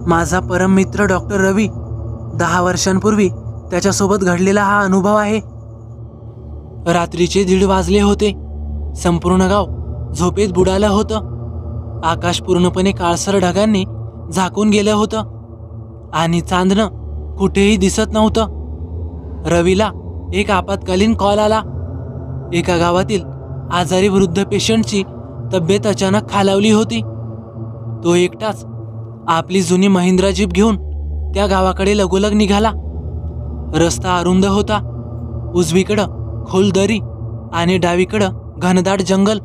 माझा परम मित्र डॉक्टर रवी, 10 वर्षांपूर्वी त्याच्यासोबत घडलेला हा अनुभव आहे। रात्रीचे 1:30 वाजले होते। संपूर्ण गाव झोपेत बुडालं होतं। आकाश पूर्णपणे काळसर ढगांनी झाकून गेलं होतं आणि चांदणं कुठेही दिसत नव्हतं। रवीला एक आपत्कालीन कॉल आला। एका गावातील आजारी वृद्ध पेशंटची तब्येत अचानक खालावली होती। तो एकटाच आपली जुनी महिंद्रा जीप घेऊन त्या गावाकडे लगोलग निघाला। रस्ता अरुंद होता। उजवीकडं खोल दरी आणि डावीकडं घनदाट जंगल।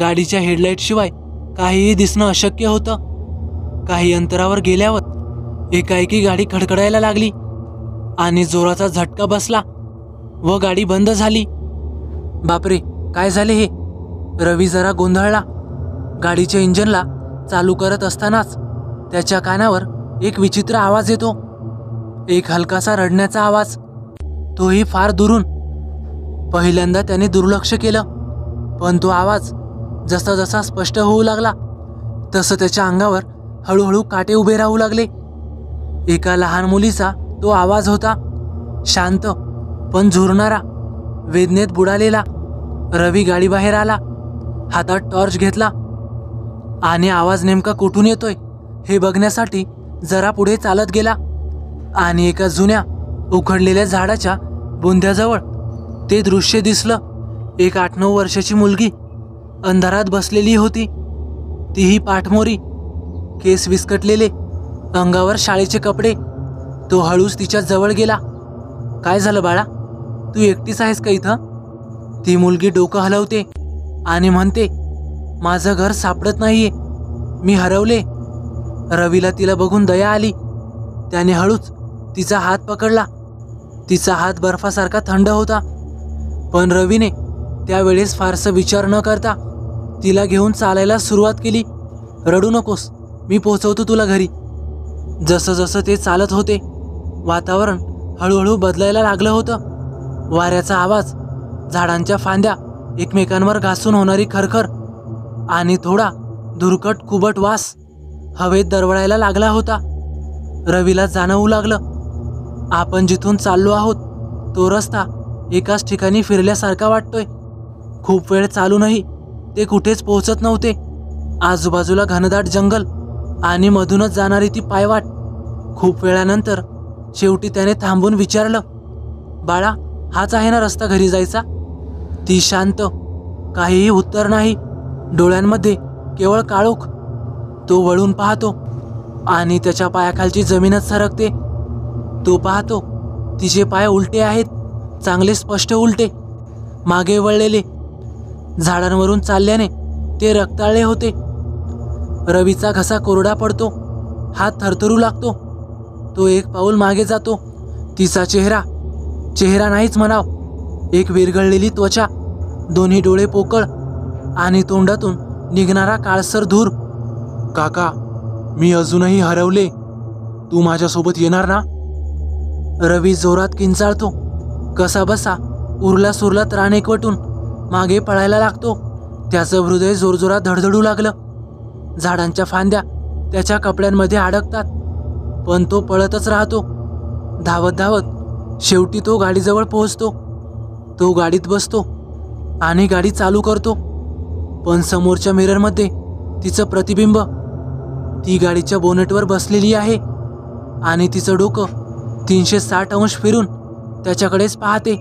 गाडीच्या हेडलाईट शिवाय काहीही दिसणं अशक्य होतं। काही अंतरावर गेल्यावर एकाएकी गाडी खडखडायला लागली आणि जोराचा झटका बसला व गाडी बंद झाली। बापरे, काय झाले हे? रवी जरा गोंधळला। गाडीच्या इंजिनला चालू करत असतानाच त्याच्या कानावर एक विचित्र आवाज येतो। एक हलकासा रडण्याचा आवाज, तोही फार दुरून। पहिल्यांदा त्याने दुर्लक्ष केलं, पण तो आवाज जसा जसा स्पष्ट होऊ लागला तसं त्याच्या अंगावर हळूहळू काटे उभे राहू लागले। एका लहान मुलीचा तो आवाज होता, शांत पण झुरणारा, वेदनेत बुडालेला। रवी गाडीबाहेर आला, हातात टॉर्च घेतला आणि आवाज नेमका कुठून येतोय हे बघण्यासाठी जरा पुढे चालत गेला आणि एका जुन्या उखडलेल्या झाडाच्या बुंध्याजवळ ते दृश्य दिसलं। एक 8-9 वर्षाची मुलगी अंधारात बसलेली होती। तीही पाठमोरी, केस विस्कटलेले, अंगावर शाळेचे कपडे। तो हळूच तिच्या जवळ गेला। काय झालं बाळा, तू एकटीच आहेस का इथं? ती मुलगी डोकं हलवते आणि म्हणते, माझं घर सापडत नाहीये, मी हरवले। रवीला तिला बघून दया आली। त्याने हळूच तिचा हात पकडला। तिचा हात बर्फासारखा थंड होता, पण रवीने त्यावेळेस फारसा विचार न करता तिला घेऊन चालायला सुरुवात केली। रडू नकोस, मी पोहोचवतो तुला घरी। जसं जसं ते चालत होते, वातावरण हळूहळू बदलायला लागलं होतं। वाऱ्याचा आवाज, झाडांच्या फांद्या एकमेकांवर घासून होणारी खरखर आणि थोडा धुरकट कुबट वास हवेत दरवळायला लागला होता। रवीला जाणवू लागलं, आपण जिथून चाललो आहोत तो रस्ता एकाच ठिकाणी फिरल्यासारखा वाटतोय। खूप वेळ चालूनही ते कुठेच पोहोचत नव्हते। आजूबाजूला घनदाट जंगल आणि मधूनच जाणारी ती पायवाट। खूप वेळानंतर शेवटी त्याने थांबून विचारलं, बाळा, हाच आहे ना रस्ता घरी जायचा? ती शांत, काहीही उत्तर नाही, डोळ्यांमध्ये केवळ काळोख। तो वळून पाहतो आणि त्याच्या पायाखालची जमीनच सरकते। तो पाहतो, तिचे पाय उलटे आहेत, चांगले स्पष्ट उलटे, मागे वळलेले। झाडांवरून चालल्याने ते रक्ताळले होते। रवीचा घसा कोरडा पडतो, हात थरथरू लागतो। तो एक पाऊल मागे जातो। तिचा चेहरा नाहीच म्हणाव, एक विरघळलेली त्वचा, दोन्ही डोळे पोकळ आणि तोंडातून निघणारा काळसर धूर। काका, मी अजूनही हरवले, तू माझ्यासोबत येणार ना? रवी जोरात किंचाळतो। कसाबसा उरला सुरला त्राण एकवटून मागे पळायला लागतो। त्याचं हृदय जोरजोरात धडधडू लागलं। झाडांच्या फांद्या त्याच्या कपड्यांमध्ये अडकतात, पण तो पळतच राहतो। धावत धावत शेवटी तो गाडीजवळ पोहोचतो। तो गाडीत बसतो आणि गाडी चालू करतो, पण समोरच्या मिररमध्ये तिचं प्रतिबिंब। ती गाडीच्या बोनेटवर बसलेली आहे आणि तिचं डोकं 360 अंश फिरून त्याच्याकडेच पाहते।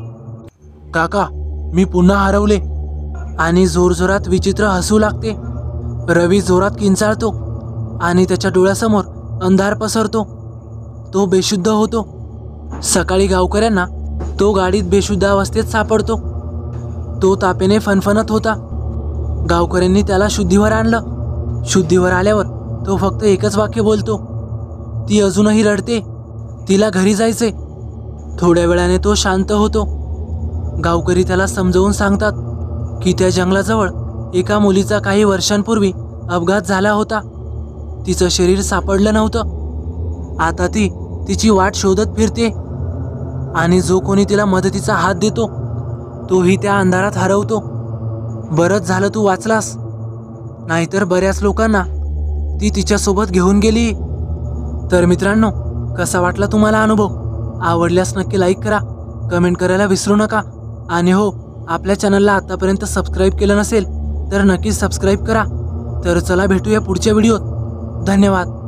काका, मी पुन्हा हरवले, आणि जोरजोरात विचित्र हसू लागते। रवी जोरात किंचाळतो आणि त्याच्या डोळ्यासमोर अंधार पसरतो। तो बेशुद्ध होतो। सकाळी गावकऱ्यांना तो गाडीत बेशुद्ध अवस्थेत सापडतो। तो तापेने फणफणत होता। गावकऱ्यांनी त्याला शुद्धीवर आणलं। शुद्धीवर आल्यावर तो फक्त एकच वाक्य बोलतो, ती अजूनही रडते, तिला घरी जायचे। थोड्या वेळाने तो शांत होतो। गावकरी त्याला समजावून सांगतात की त्या जंगलाजवळ एका मुलीचा काही वर्षांपूर्वी अपघात झाला होता। तिचं शरीर सापडलं नव्हतं। आता ती तिची वाट शोधत फिरते आणि जो कोणी तिला मदतीचा हात देतो तोही त्या अंधारात हरवतो। बरंच झालं तू वाचलास, नाहीतर बऱ्याच लोकांना ती तिच्यासोबत घेऊन गेली। तर मित्रांनो, कसा वाटला तुम्हाला अनुभव? आवडल्यास नक्की लाईक करा, कमेंट करायला विसरू नका. आणि हो, आपल्या चॅनलला आतापर्यंत सबस्क्राईब केलं नसेल तर नक्कीच सबस्क्राईब करा. तर चला भेटूया पुढच्या व्हिडिओत. धन्यवाद.